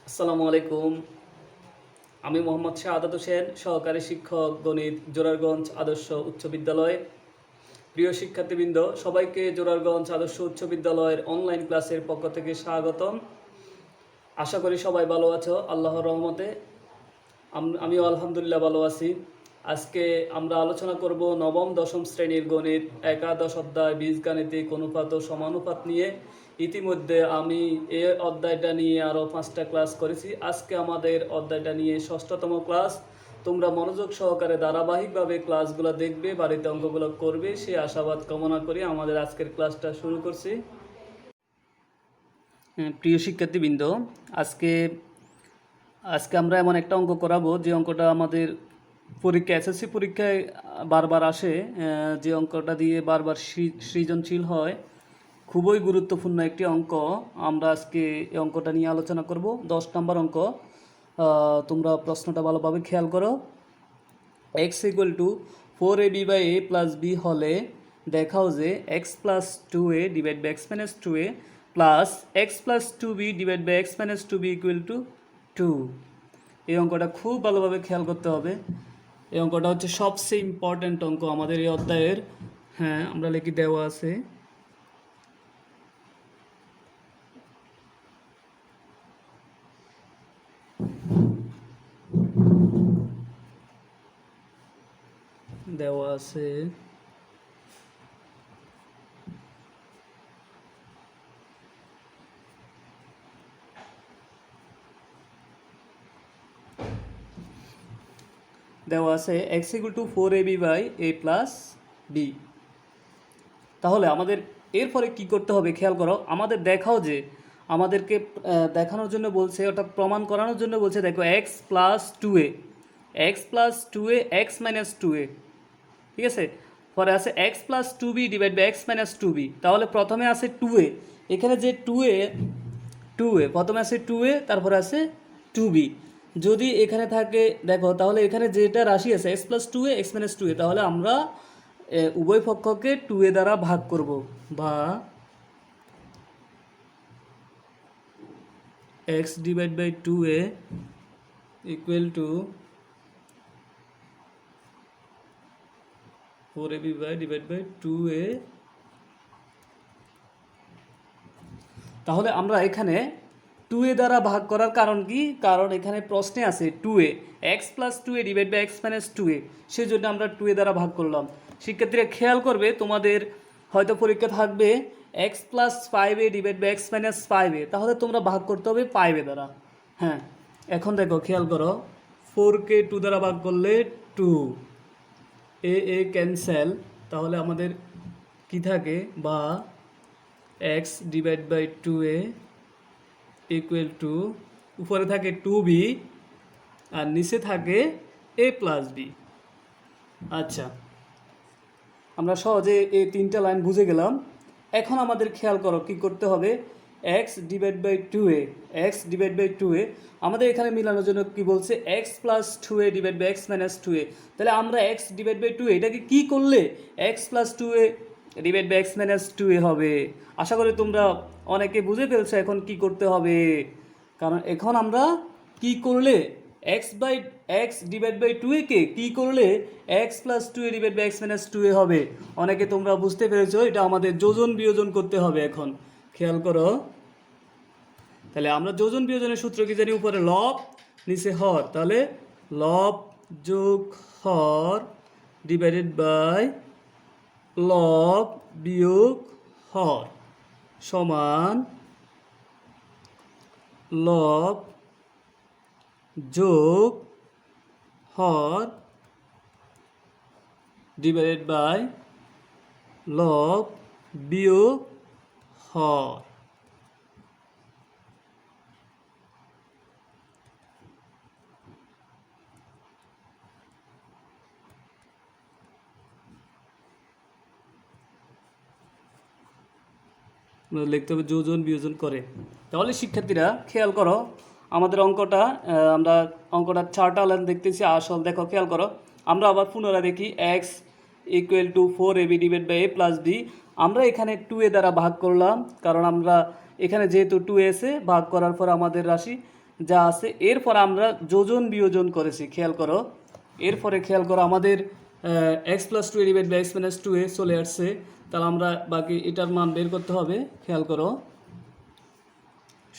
আসসালামু আলাইকুম। আমি মোহাম্মদ শাহাদাত হোসেন, সহকারী শিক্ষক, গণিত, জোরারগঞ্জ আদর্শ উচ্চ বিদ্যালয়। প্রিয় শিক্ষার্থীবৃন্দ, সবাইকে জোরারগঞ্জ আদর্শ উচ্চ বিদ্যালয়ের অনলাইন ক্লাসের পক্ষ থেকে স্বাগতম। আশা করি সবাই ভালো আছো আল্লাহর রহমতে। আমিও আলহামদুলিল্লাহ ভালো আছি। আজকে আমরা আলোচনা করব নবম দশম শ্রেণীর গণিত একাদশ অধ্যায় বীজগাণিতিক অনুপাত ও সমানুপাত নিয়ে। ইতিমধ্যে আমি এই অধ্যায়টা নিয়ে আরও 5টা ক্লাস করেছি। আজকে আমাদের অধ্যায়টা নিয়ে 6তম ক্লাস। তোমরা মনোযোগ সহকারে ধারাবাহিকভাবে ক্লাসগুলো দেখবে, বাড়িতে অঙ্কগুলো করবে, সে আশাবাদ কামনা করি আমাদের আজকের ক্লাসটা শুরু করছি। প্রিয় শিক্ষার্থীবৃন্দ, আজকে আজকে আমরা এমন একটা অঙ্ক করাবো যে অঙ্কটা আমাদের এসএসসি পরীক্ষায় বারবার আসে, যে অঙ্কটা দিয়ে বারবার সৃজনশীল হয়। খুবই গুরুত্বপূর্ণ একটি অঙ্ক। আমরা আজকে এই অঙ্কটা নিয়ে আলোচনা করব। 10 নম্বর অঙ্ক। তোমরা প্রশ্নটা ভালোভাবে খেয়াল করো। এক্স ইকুয়াল টু 4ab/a+b হলে দেখাও যে x plus 2a divide by x minus 2a plus x plus 2b divide by x minus 2b equal to 2। এই অঙ্কটা খুব ভালোভাবে খেয়াল করতে হবে। এই অঙ্কটা হচ্ছে সবচেয়ে ইম্পর্ট্যান্ট অঙ্ক আমাদের এই অধ্যায়ের। হ্যাঁ, আমরা লিখি দেওয়া আছে। দেওয়া আছে এক্স ইকুয়াল টু 4ab/a+b। তাহলে আমাদের এরপরে কি করতে হবে খেয়াল করো। আমাদের দেখাও যে আমাদেরকে দেখানোর জন্য বলছে, অর্থাৎ প্রমাণ করানোর জন্য বলছে, দেখো x plus 2a x minus 2a, ঠিক আছে। পরে আছে x plus 2b divide by x minus 2b। তাহলে প্রথমে আছে 2a, এখানে যে 2a প্রথমে আছে 2a, তারপরে আছে 2b। যদি এখানে থাকে দেখো, তাহলে এখানে যেটা রাশি আছে x plus 2a x minus 2a, তাহলে আমরা উভয় পক্ষকে 2a দ্বারা ভাগ করব, বা x divide by 2a equal to 4ab divide by 2a। তাহলে আমরা এখানে 2a দ্বারা ভাগ করার কারণ কি? কারণ এখানে প্রশ্নে আছে 2a x plus 2a divide by x minus 2a, সেই জন্য আমরা 2a দ্বারা ভাগ করলাম। শিক্ষার্থীরা খেয়াল করবে, তোমাদের হয়তো পরীক্ষা থাকবে x plus 5a divide by x minus 5a, তাহলে তোমরা ভাগ করতে হবে 5a দ্বারা। হ্যাঁ, এখন দেখো খেয়াল করো, 4কে 2 দ্বারা ভাগ করলে 2, এ ক্যান্সেল, তাহলে আমাদের কি থাকে, বা x divide by 2a equal to, উপরে থাকে 2b আর নিচে থাকে a+b। আচ্ছা, আমরা সহজে এই 3টা লাইন বুঝে গেলাম। এখন আমাদের খেয়াল করো কি করতে হবে। এক্স ডিভাইড বাই 2a আমাদের এখানে মিলানোর জন্য কি বলছে, x plus 2a divide by x minus 2a। তাহলে আমরা এক্স ডিভাইড বাই 2a এটাকে কী করলে x plus 2a divide by x minus 2a হবে। আশা করি তোমরা অনেকে বুঝে ফেলছো এখন কি করতে হবে। কারণ এখন আমরা কি করলে এক্স ডিভাইড বাই 2a কে কী করলে x plus 2a divide by x minus 2a হবে। অনেকে তোমরা বুঝতে পেরেছো, এটা আমাদের যোজন বিয়োজন করতে হবে। এখন খেয়াল করো, তাহলে আমরা যোজন বিয়োজনের সূত্র কি জানি, উপরে লব নিচে হর, তাহলে লব যোগ হর ডিভাইডেড বাই লব বিয়োগ হর সমান লব যোগ হর ডিভাইডেড বাই লব বিয়োগ হর। লিখতে হবে যোজন বিয়োজন করে। তাহলে শিক্ষার্থীরা খেয়াল করো, আমাদের আমরা অঙ্কটা 4টা লাইন দেখতেছি। আসল দেখো খেয়াল করো, আমরা আবার পুনরায় দেখি x equal to 4ab divide by a+b। আমরা এখানে 2a দ্বারা ভাগ করলাম, কারণ আমরা এখানে যেহেতু 2a এসে ভাগ করার পর আমাদের রাশি যা আছে এরপর আমরা যোজন বিয়োজন করেছি, খেয়াল করো। এরপরে খেয়াল করো আমাদের x plus two a divide by x minus two a চলে আসছে, তাহলে আমরা বাকি এটার মান বের করতে হবে। খেয়াল করো,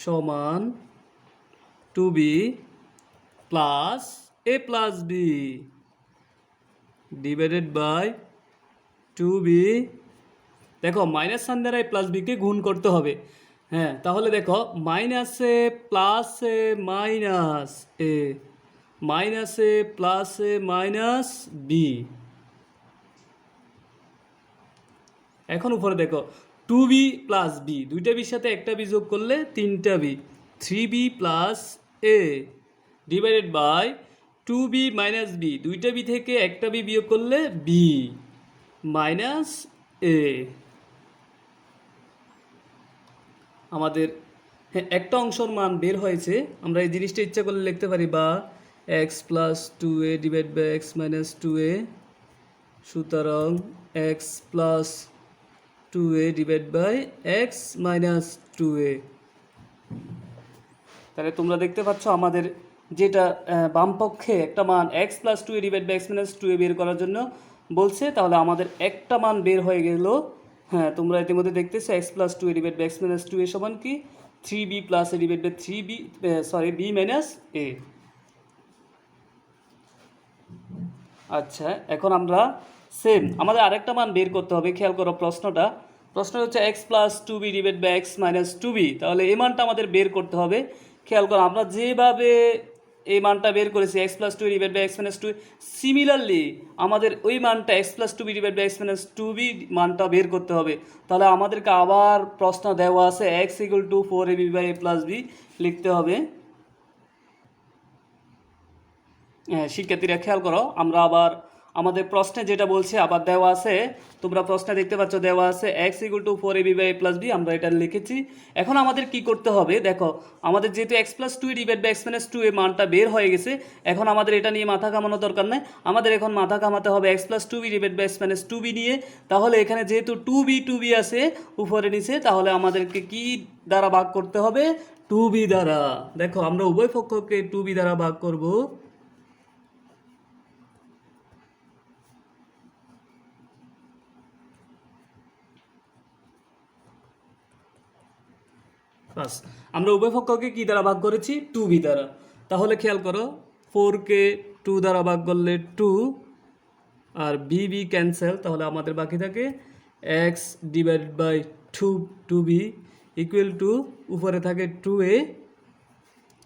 সমান two b plus a plus b divided by two b. দেখো মাইনাস সাইন দ্বারা এ প্লাস বিকে গুণ করতে হবে। হ্যাঁ, তাহলে দেখো minus A plus a minus A minus A plus a minus B. এখন উপরে দেখো টু বি প্লাস বি, দুইটা বির সাথে একটা বি যোগ করলে তিনটা b, three b plus a divided by two b minus b, দুইটা বি থেকে একটা বি বিয়োগ করলে বি মাইনাস এ। আমাদের হ্যাঁ একটা অংশের মান বের হয়েছে। আমরা এই জিনিসটা ইচ্ছা করলে লিখতে পারি বা x plus two a divide by x minus two a, সুতরাং x plus two a divide by x minus two a. তাহলে তোমরা দেখতে পাচ্ছ আমাদের যেটা বাম পক্ষে একটা মান x plus two a divide by x minus two a বের করার জন্য বলছে, তাহলে আমাদের একটা মান বের হয়ে গেল। হ্যাঁ, তোমরা ইতিমধ্যে দেখতেছো x plus two a divide by x minus two a সমান কি three b plus a divide by three b b minus a. আচ্ছা, এখন আমরা সেম আমাদের আরেকটা মান বের করতে হবে। খেয়াল করো প্রশ্নটা হচ্ছে x plus two b divide by x minus two b, তাহলে এই মানটা আমাদের বের করতে হবে। খেয়াল করো আমরা যেভাবে এই মানটা বের করেছি x plus two divide by x minus two, similarly আমাদের ওই মানটা x plus two b divide by x minus two b মানটা বের করতে হবে। তাহলে আমাদেরকে আবার প্রশ্ন দেওয়া আছে x equal to four a b by a plus b লিখতে হবে। হ্যাঁ শিক্ষার্থীরা খেয়াল করো, আমরা আবার আমাদের প্রশ্নে যেটা বলছে আবার দেওয়া আছে, তোমরা প্রশ্নে দেখতে পাচ্ছ দেওয়া আছে x equal to four a b by a plus b, আমরা এটা লিখেছি। এখন আমাদের কি করতে হবে দেখো, আমাদের যেহেতু x plus two divide by x minus two a মানটা বের হয়ে গেছে, এখন আমাদের এটা নিয়ে মাথা ঘামানোর দরকার নেই। আমাদের এখন মাথা ঘামাতে হবে x plus two b divide by x minus two b নিয়ে। তাহলে এখানে যেহেতু টু বি আছে উপরে নিচে, তাহলে আমাদেরকে কি দ্বারা ভাগ করতে হবে? টু বি দ্বারা। দেখো আমরা উভয় পক্ষকে টু বি দ্বারা ভাগ করব। বাস, আমরা উভয় পক্ষকে কি দ্বারা ভাগ করেছি? টু বি দ্বারা। তাহলে খেয়াল করো ফোরকে টু দ্বারা ভাগ করলে টু, আর বি বি ক্যান্সেল, তাহলে আমাদের বাকি থাকে x divide by two b equal to উপরে থাকে টু এ,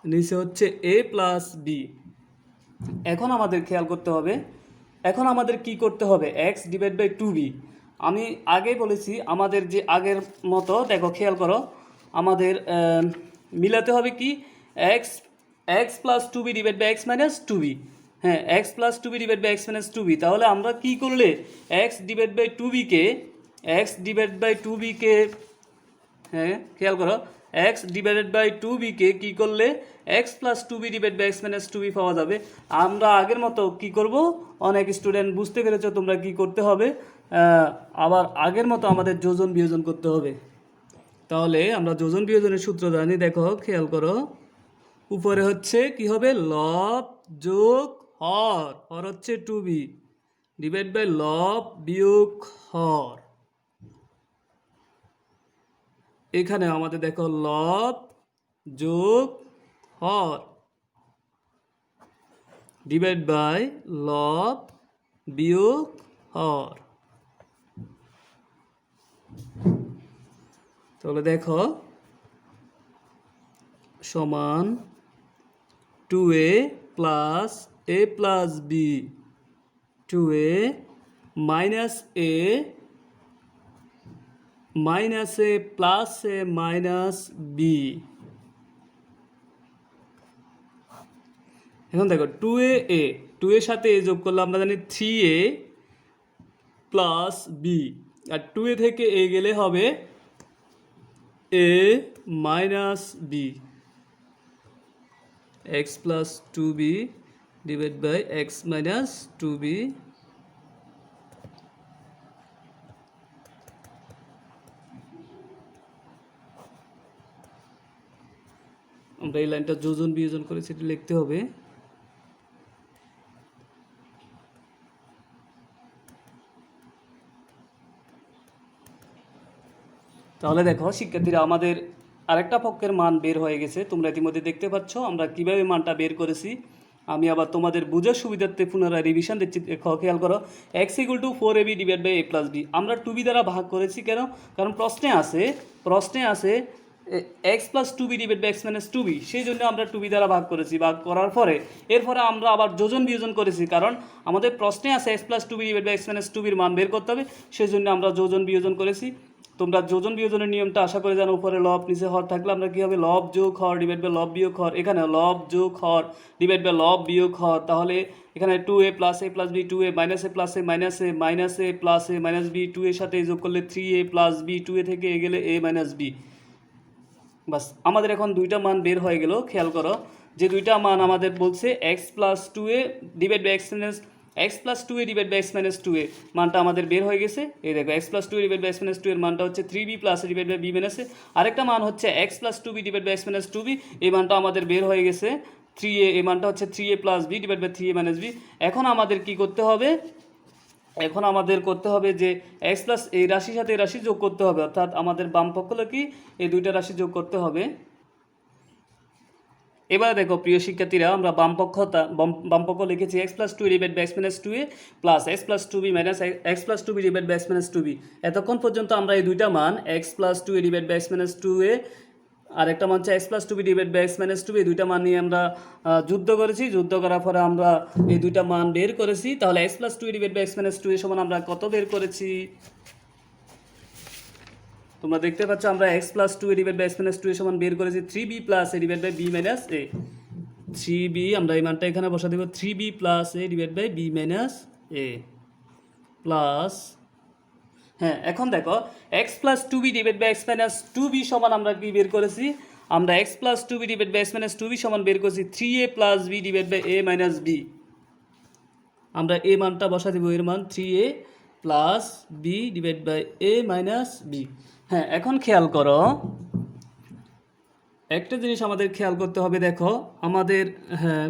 নিচে হচ্ছে এ প্লাস বি। এখন আমাদের খেয়াল করতে হবে, এখন আমাদের কি করতে হবে? X divide by two b. আমি আগেই বলেছি আমাদের যে আগের মতো দেখো খেয়াল করো, আমাদের মিলাতে হবে কি x x plus two b divide by x minus two b. হ্যাঁ, x plus two b divide by x minus two b. তাহলে আমরা কি করলে এক্স ডিভাইড বাই টু বিকে হ্যাঁ খেয়াল করো এক্স ডিভাইডেড বাই টু বিকে কী করলে x plus two b divide by x minus two b পাওয়া যাবে। আমরা আগের মতো কি করব, অনেক স্টুডেন্ট বুঝতে পেরেছো তোমরা কি করতে হবে, আবার আগের মতো আমাদের যোজন বিয়োজন করতে হবে। তাহলে আমরা যোজন বিয়োজনের সূত্র জানি, দেখো খেয়াল করো উপরে হচ্ছে কি হবে লব যোগ হর, হর হচ্ছে টু বি ডিভাইড বাই লব বিয়োগ হর। এখানে আমাদের দেখো লব যোগ হর ডিভাইড বাই লব বিয়োগ হর। তাহলে দেখো সমান two A plus a plus B, two A minus A minus A plus a minus B. এখন দেখো টু এর সাথে এ যোগ করলে আমরা জানি থ্রি এ প্লাস বি, আর টু এ থেকে এ গেলে হবে a minus b, x plus two b divide by x minus two b. আমরা এই লাইনটা যোজন বিয়োজন করে সেটা লিখতে হবে। তাহলে দেখো শিক্ষার্থীরা, আমাদের আরেকটা পক্ষের মান বের হয়ে গেছে। তোমরা ইতিমধ্যে দেখতে পাচ্ছ আমরা কিভাবে মানটা বের করেছি। আমি আবার তোমাদের বোঝার সুবিধার্থে পুনরায় রিভিশন দিচ্ছি। খেয়াল করো, x equal to 4ab divide by a plus b. আমরা 2b দ্বারা ভাগ করেছি কেন? কারণ প্রশ্নে আছে x plus 2b divide by x minus 2b, সেই জন্য আমরা 2b দ্বারা ভাগ করেছি। ভাগ করার পরে এরপরে আমরা আবার যোজন বিয়োজন করেছি, কারণ আমাদের প্রশ্নে আছে x plus 2b divide by x minus 2bর মান বের করতে হবে, সেই জন্য আমরা যোজন বিয়োজন করেছি। তোমরা যোজন বিয়োজনের নিয়মটা আশা করে জানো। উপরে লব নিচে হর থাকলে আমরা কী হবে, লব যোগ হর ডিভাইড বাই লব বিয়োগ হর। এখানে লব যোগ হর ডিভাইড বাই লব বিয়োগ হর। তাহলে এখানে 2a plus a plus b, 2a minus a plus a minus a minus a plus a minus b, 2 এর সাথে যোগ করলে 3a প্লাস b, 2a থেকে এ গেলে a মাইনাস b। বাস, আমাদের এখন দুইটা মান বের হয়ে গেল। খেয়াল করো যে দুইটা মান আমাদের বলছে x plus 2a divide by x plus 2a divide by x minus 2a মানটা আমাদের বের হয়ে গেছে। এই দেখো, x plus 2a divide by x minus 2 এর মানটা হচ্ছে 3b plus a divide by b minus a। আরেকটা মান হচ্ছে x plus 2b divide by x minus 2b, এই মানটা আমাদের বের হয়ে গেছে 3a। এই মানটা হচ্ছে 3a plus b divide by 3a minus b। এখন আমাদের কি করতে হবে? এখন আমাদের করতে হবে যে এক্স প্লাস এই রাশির সাথে এই রাশি যোগ করতে হবে, অর্থাৎ আমাদের বাম পক্ষ কি এই দুইটা রাশি যোগ করতে হবে। এবার দেখো প্রিয় শিক্ষার্থীরা, আমরা বাম পক্ষ লিখেছি x plus 2 divide by x minus 2a plus x plus 2b minus x plus 2b divide by x minus 2b। এতক্ষণ পর্যন্ত আমরা এই দুইটা মান x plus 2a divide by x minus 2a আর একটা মান হচ্ছে x plus 2b divide by x minus 2b, এই দুইটা মান নিয়ে আমরা যুদ্ধ করেছি। যুদ্ধ করার পরে আমরা এই দুইটা মান বের করেছি। তাহলে x plus 2a divide by x minus 2a সমান আমরা কত বের করেছি? তোমরা দেখতে পাচ্ছ আমরা x plus 2a divide by x minus 2a সমান বের করেছি 3b plus a divide by b minus a। 3b আমরা এই মানটা এখানে বসা দেব, 3b plus a divide by b minus a plus, হ্যাঁ এখন দেখো x plus 2b divide by x minus 2b সমান আমরা কি বের করেছি? আমরা x plus 2b divide by x minus 2b সমান বের করেছি 3a plus b divide by a minus b। আমরা এই মানটা বসা দেব, এর মান 3a plus b divide by a minus b। হ্যাঁ, এখন খেয়াল করো একটা জিনিস আমাদের খেয়াল করতে হবে। দেখো আমাদের, হ্যাঁ,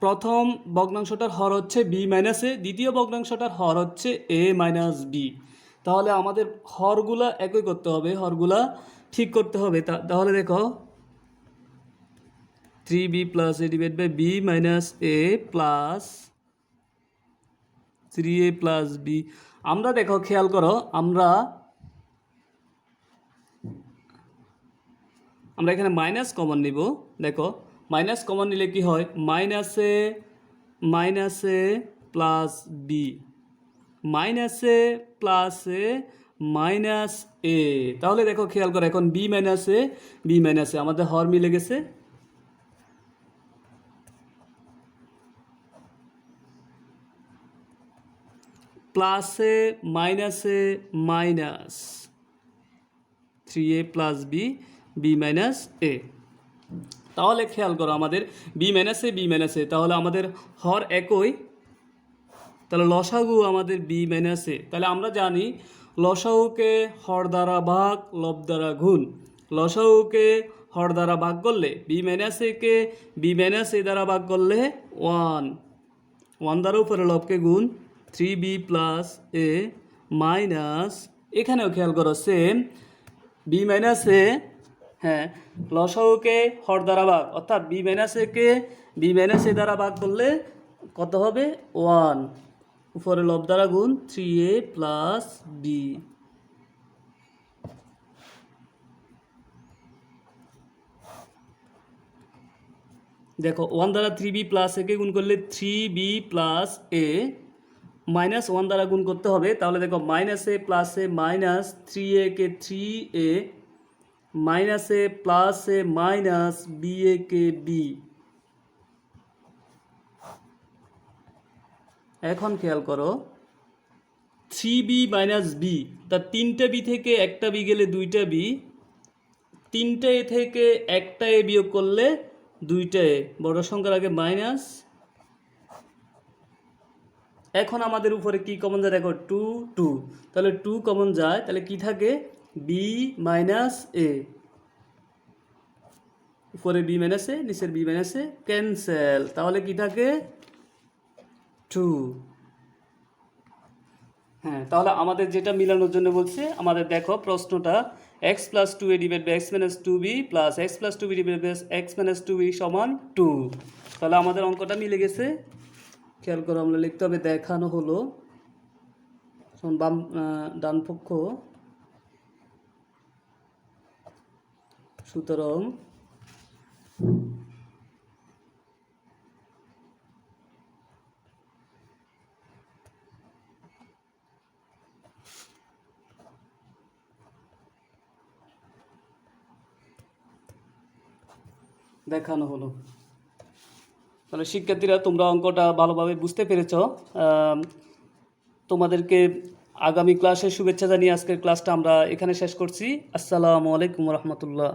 প্রথম ভগ্নাংশটার হর হচ্ছে b মাইনাস a, দ্বিতীয় ভগ্নাংশটার হর হচ্ছে a মাইনাস b। তাহলে আমাদের হরগুলা একই করতে হবে, হরগুলা ঠিক করতে হবে। তাহলে দেখো 3b plus a divide by b minus a plus 3a plus b। আমরা দেখো খেয়াল করো, আমরা এখানে মাইনাস কমন নিব। দেখো মাইনাস কমন নিলে কি হয়, minus A plus b, minus A plus a minus a. তাহলে দেখো খেয়াল করো, এখন বি মাইনাস এ আমাদের হর মিলে গেছে। Plus a minus 3a plus b minus a. তাহলে খেয়াল করো আমাদের বি মাইনাস এ, তাহলে আমাদের হর একই, তাহলে লসাগু আমাদের বি মাইনাস এ। তাহলে আমরা জানি লসাগুকে হর দ্বারা ভাগ, লব দ্বারা গুণ। লসাগুকে হর দ্বারা ভাগ করলে বি মাইনাস একে বি মাইনাস এ দ্বারা ভাগ করলে 1 দ্বারা উপরে লবকে গুণ 3b প্লাস এ মাইনাস, এখানেও খেয়াল করো সেম বি মাইনাস এ, হ্যাঁ, লসাগুকে হর দ্বারা ভাগ, অর্থাৎ বি মাইনাস একে বি মাইনাস এ দ্বারা ভাগ করলে কত হবে 1, উপরে লব দ্বারা গুণ 3a প্লাস বি। দেখো 1 দ্বারা 3b প্লাস একে গুণ করলে 3b প্লাস এ, মাইনাস 1 দ্বারা গুণ করতে হবে। তাহলে দেখো minus A plus a minus 3a K 3a, minus A plus a minus B A K B. এখন খেয়াল করো 3b মাইনাস বি, তার 3টা বি থেকে একটা বি গেলে 2টা বি, 3টা এ থেকে একটা এ বিয়োগ করলে 2টা এ, বড় সংখ্যার আগে মাইনাস। এখন আমাদের উপরে কি কমন যায় দেখো 2, তাহলে 2 কমন যায়, তাহলে কি থাকে বি মাইনাস এ। উপরে বি মাইনাস এ নিচের বি মাইনাস এ ক্যান্সেল, তাহলে কি থাকে 2। হ্যাঁ, তাহলে আমাদের যেটা মিলানোর জন্য বলছে, আমাদের দেখো প্রশ্নটা x plus two a divide by x minus two b plus x plus two b divide by x minus two b সমান 2। তাহলে আমাদের অঙ্কটা মিলে গেছে। খেয়াল করো, আমরা লিখতে হবে দেখানো হলো, বাম ডান পক্ষ, সুতরাং দেখানো হলো। তাহলে শিক্ষার্থীরা তোমরা অঙ্কটা ভালোভাবে বুঝতে পেরেছ। তোমাদেরকে আগামী ক্লাসে শুভেচ্ছা জানিয়ে আজকের ক্লাসটা আমরা এখানে শেষ করছি। আসসালামু আলাইকুম রহমতুল্লাহ।